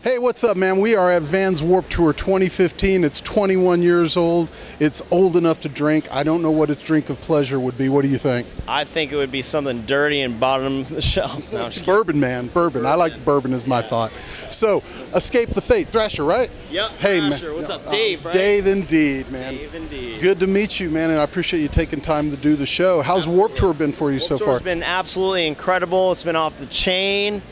Hey, what's up, man? We are at Vans Warped Tour 2015. It's 21 years old. It's old enough to drink. I don't know what its drink of pleasure would be. What do you think? I think it would be something dirty and bottom of the shelf. No, bourbon, man. Bourbon. I like bourbon is my thought. So, Escape the Fate. Thrasher, right? Yep, hey, Thrasher. Man. What's up? Dave, right? Dave indeed, man. Dave indeed. Good to meet you, man, and I appreciate you taking time to do the show. How's Warped Tour been for you so far? It's been absolutely incredible. It's been off the chain.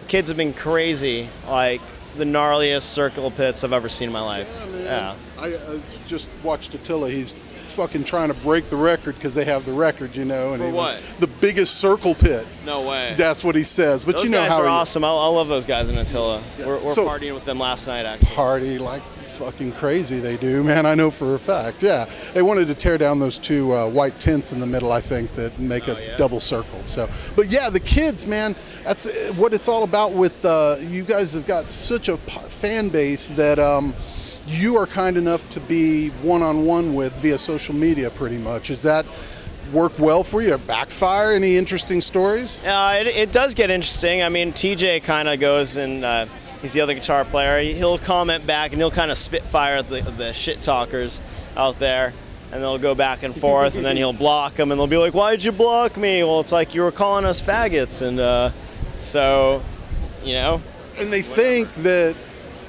Kids have been crazy. Like, the gnarliest circle pits I've ever seen in my life. Yeah, man. Yeah. I just watched Attila. He's fucking trying to break the record because they have the record, you know. And For what? The biggest circle pit. No way. That's what he says. But those you know guys how are awesome. I love those guys in Attila. Yeah. We're So, partying with them last night, actually. party like fucking crazy they do, man. I know for a fact. Yeah, they wanted to tear down those two white tents in the middle, I think, that make a double circle. So, but yeah, the kids, man, that's what it's all about. With you guys have got such a fan base that you are kind enough to be one-on-one with via social media, pretty much. Is that work well for you? Backfire? Any interesting stories? It does get interesting. I mean, TJ kind of goes and he's the other guitar player. He'll comment back and he'll kind of spitfire at the shit talkers out there, and they'll go back and forth, and then he'll block them, and they'll be like, "Why'd you block me?" Well, it's like you were calling us faggots, and so, you know. And they think that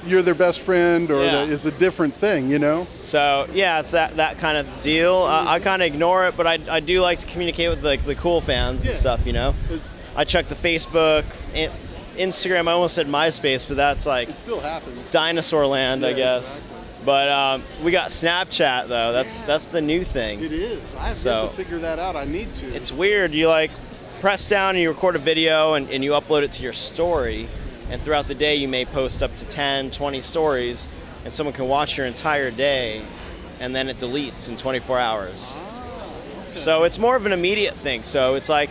you're their best friend, or that it's a different thing, you know? So yeah, it's that kind of deal. I kind of ignore it, but I do like to communicate with the cool fans and stuff, you know. I check the Facebook, Instagram. I almost said MySpace, but that's like, it still happens. Dinosaur land, I guess. Exactly. But we got Snapchat though. That's the new thing. It is. I have yet to figure that out. I need to. It's weird. You like press down and you record a video and you upload it to your story, and throughout the day you may post up to 10, 20 stories, and someone can watch your entire day, and then it deletes in 24 hours. Okay. So it's more of an immediate thing. So it's like,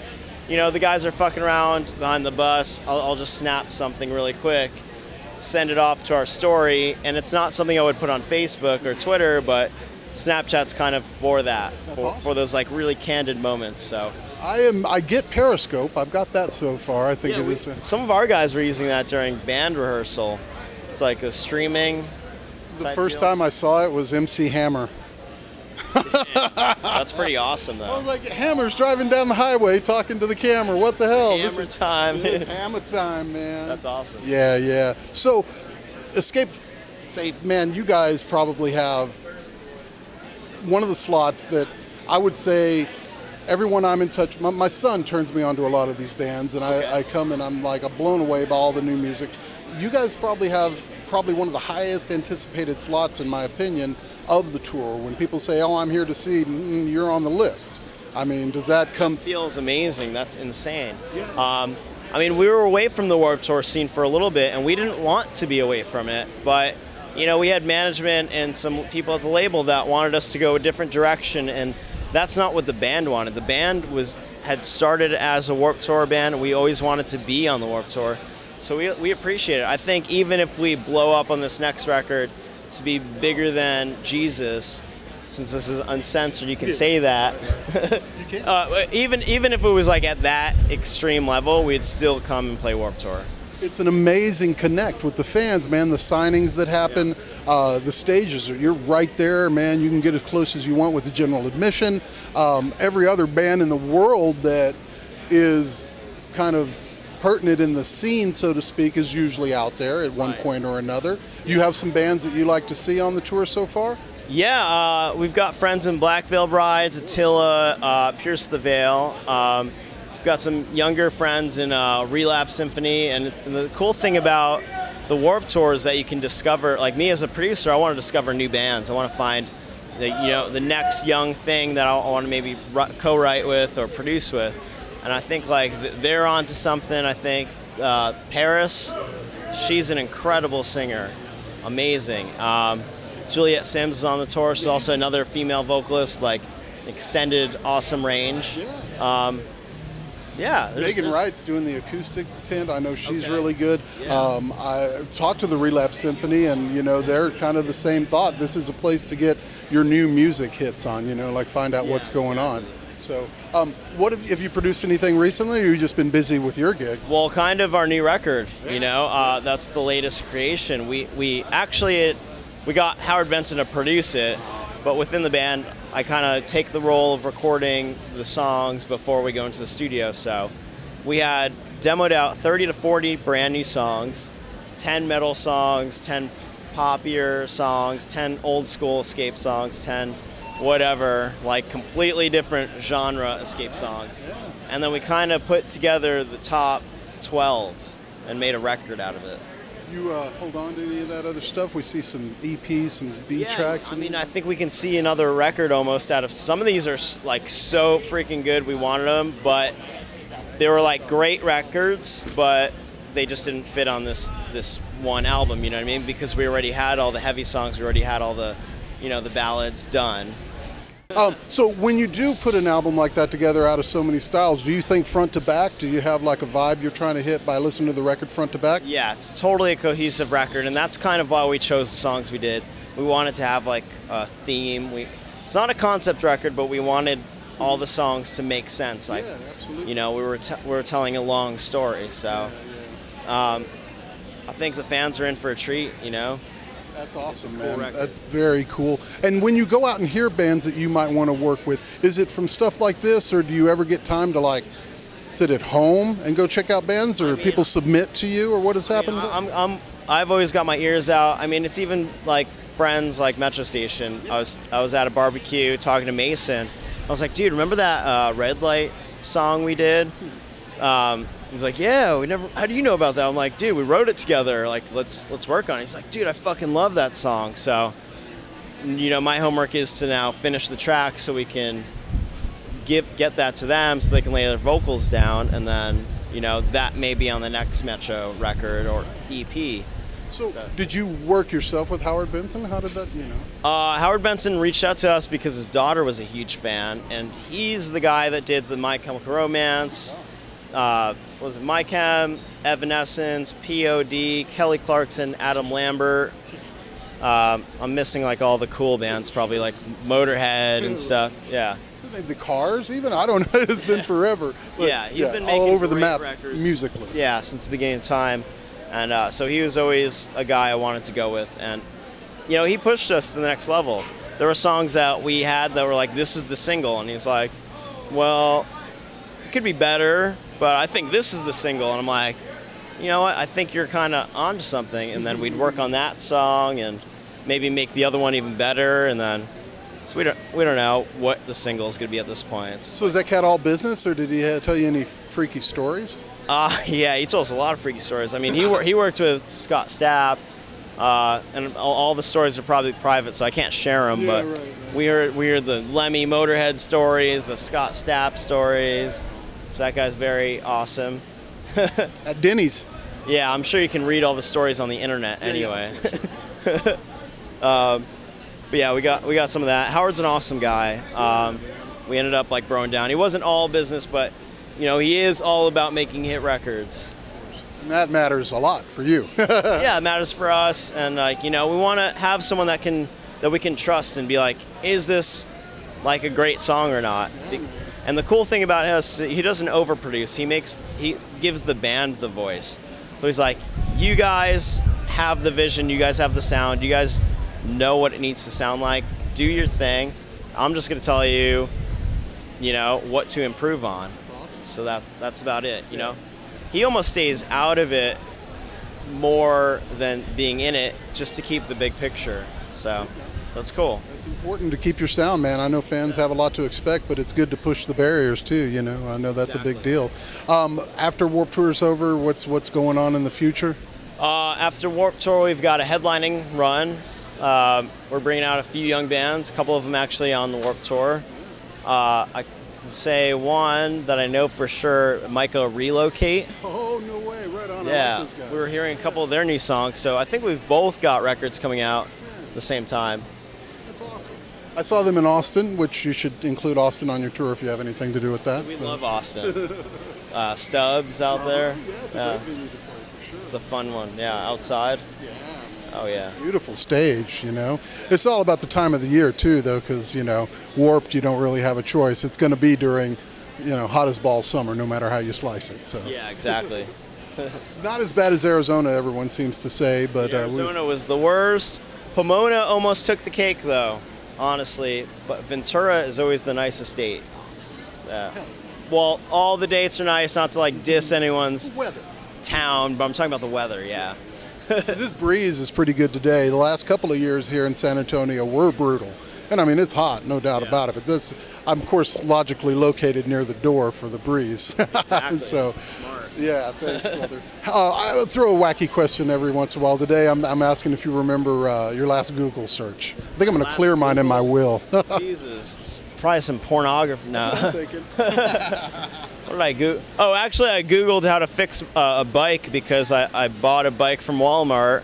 you know, the guys are fucking around behind the bus. I'll just snap something really quick, send it off to our story, and it's not something I would put on Facebook or Twitter, but Snapchat's kind of for that, for those like really candid moments. So I get Periscope. I've got that so far. I think it is. Some of our guys were using that during band rehearsal. It's like a streaming. The first time I saw it was MC Hammer. That's pretty awesome, though. I was like, Hammer's driving down the highway talking to the camera. What the hell? Hammer time. It's hammer time, man. That's awesome. Yeah, yeah. So, Escape Fate, man, you guys probably have one of the slots that I would say everyone I'm in touch, my son turns me on to a lot of these bands, and I come and I'm like, I'm blown away by all the new music. You guys probably have one of the highest anticipated slots, in my opinion, of the tour. When people say, "Oh, I'm here to see," you're on the list. I mean, does that come? It feels amazing. That's insane. Yeah. I mean, we were away from the Warped Tour scene for a little bit, and we didn't want to be away from it, but you know, we had management and some people at the label that wanted us to go a different direction, and that's not what the band wanted. The band had started as a Warped Tour band, and we always wanted to be on the Warped Tour. So we appreciate it. I think even if we blow up on this next record to be bigger than Jesus, since this is uncensored, you can say that. You can. Even if it was like at that extreme level, we'd still come and play Warped Tour. It's an amazing connect with the fans, man. The signings that happen, the stages, you're right there, man. You can get as close as you want with the general admission. Every other band in the world that is kind of pertinent in the scene, so to speak, is usually out there at one point or another. You have some bands that you like to see on the tour so far? Yeah, we've got friends in Black Veil Brides, Attila, Pierce the Veil. We've got some younger friends in Relapse Symphony, and the cool thing about the Warped Tour is that you can discover, like me as a producer, I want to discover new bands. I want to find the next young thing that I want to maybe co-write with or produce with. And I think like they're onto something. I think Paris, she's an incredible singer, amazing. Juliet Sims is on the tour. She's also another female vocalist, like extended awesome range. Yeah. Megan Wright's doing the acoustic tent. I know she's really good. I talked to the Relapse Symphony, and you know they're kind of the same thought. This is a place to get your new music hits on. You know, like find out what's going on. So, what have you produced anything recently, or you just been busy with your gig? Well, kind of our new record, you know, that's the latest creation. We actually we got Howard Benson to produce it, but within the band, I kind of take the role of recording the songs before we go into the studio. So we had demoed out 30 to 40 brand new songs, 10 metal songs, 10 poppier songs, 10 old school Escape songs, 10 whatever, like completely different genre Escape songs. And then we kind of put together the top 12 and made a record out of it. You hold on to any of that other stuff? We see some EPs, some B tracks. I mean, I think we can see another record almost out of some of these are like so freaking good. We wanted them, but they were like great records, but they just didn't fit on this one album. You know what I mean? Because we already had all the heavy songs, we already had all the, you know, the ballads done. So when you do put an album like that together out of so many styles, do you think front to back? Do you have like a vibe you're trying to hit by listening to the record front to back? Yeah, it's totally a cohesive record, and that's kind of why we chose the songs we did. We wanted to have like a theme. It's not a concept record, but we wanted all the songs to make sense. Like, yeah, absolutely. You know, we were telling a long story, so I think the fans are in for a treat. You know. That's awesome, cool man. Record. That's very cool. And when you go out and hear bands that you might want to work with, is it from stuff like this, or do you ever get time to like sit at home and go check out bands, or people submit to you, or what has happened? I've always got my ears out. I mean, it's even like friends like Metro Station. I was at a barbecue talking to Mason. I was like, dude, remember that Red Light song we did? He's like, yeah, we never. How do you know about that? I'm like, dude, we wrote it together. Like, let's work on it. He's like, dude, I fucking love that song. So, you know, my homework is to now finish the track so we can get that to them so they can lay their vocals down, and then, you know, that may be on the next Metro record or EP. So did you work yourself with Howard Benson? How did that, you know? Howard Benson reached out to us because his daughter was a huge fan, and he's the guy that did the My Chemical Romance. Was it My Chem, Evanescence, POD, Kelly Clarkson, Adam Lambert. I'm missing like all the cool bands, probably like Motorhead and stuff. Yeah. Maybe the Cars, even, I don't know. It's been forever. But yeah, he's been making all over the map records musically. Yeah, since the beginning of time, and so he was always a guy I wanted to go with, and you know, he pushed us to the next level. There were songs that we had that were like, this is the single, and he's like, well, it could be better, but I think this is the single. And I'm like, you know what, I think you're kind of onto something. And then we'd work on that song and maybe make the other one even better. And then, so we don't know what the single is going to be at this point. So is that cat all business, or did he tell you any freaky stories? Yeah, he told us a lot of freaky stories. I mean, he worked with Scott Stapp, and all the stories are probably private, so I can't share them. Yeah, but right. we heard the Lemmy Motorhead stories, the Scott Stapp stories. So that guy's very awesome. At Denny's. Yeah, I'm sure you can read all the stories on the internet anyway. But yeah, we got some of that. Howard's an awesome guy. We ended up like broing down. He wasn't all business, but you know, he is all about making hit records. And that matters a lot for you. Yeah, it matters for us, and like, you know, we want to have someone that we can trust and be like, is this like a great song or not? And the cool thing about us, he doesn't overproduce. He gives the band the voice. So he's like, you guys have the vision, you guys have the sound, you guys know what it needs to sound like. Do your thing. I'm just gonna tell you, you know, what to improve on. That's awesome. So that's about it. You know, he almost stays out of it more than being in it, just to keep the big picture. So that's cool. It's important to keep your sound, man. I know fans have a lot to expect, but it's good to push the barriers too. You know, I know that's a big deal. After Warped Tour's over, what's going on in the future? After Warped Tour, we've got a headlining run. We're bringing out a few young bands, a couple of them actually on the Warped Tour. I can say one that I know for sure, Micah Relocate. Oh, no way, right on. Yeah, I like those guys. we were hearing a couple of their new songs, so I think we've both got records coming out at the same time. That's awesome. I saw them in Austin, which you should include Austin on your tour if you have anything to do with that. We love Austin. Stubbs out there. Yeah, it's a great venue to play for sure. It's a fun one, yeah, outside. Yeah, man. Oh yeah. Beautiful stage, you know. It's all about the time of the year too, though, because you know, Warped, you don't really have a choice. It's going to be during, you know, hot as balls summer, no matter how you slice it. So. Yeah, exactly. Not as bad as Arizona, everyone seems to say, but Arizona was the worst. Pomona almost took the cake, though, honestly. But Ventura is always the nicest state. Well, all the dates are nice, not to like diss anyone's town, but I'm talking about the weather, yeah. This breeze is pretty good today. The last couple of years here in San Antonio were brutal. And I mean, it's hot, no doubt about it. But this, I'm of course logically located near the door for the breeze. Exactly. So, smart. Yeah, thanks, brother. I will throw a wacky question every once in a while. Today, I'm asking if you remember your last Google search. I think I'm going to clear mine in my will. Jesus, probably some pornography. No. That's what I'm thinking. What did I Google? Oh, actually, I Googled how to fix a bike because I bought a bike from Walmart,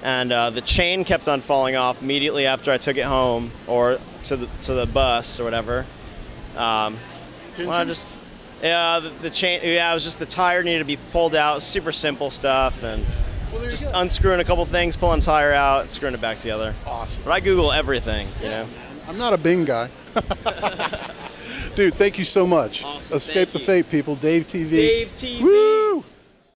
and the chain kept on falling off immediately after I took it home or to the bus or whatever. The chain. Yeah, it was just the tire needed to be pulled out. Super simple stuff, and just unscrewing a couple things, pulling the tire out, screwing it back together. Awesome. But I Google everything. You know. Man. I'm not a Bing guy. Dude, thank you so much. Awesome. Escape the Fate, people. DaveTV. DaveTV.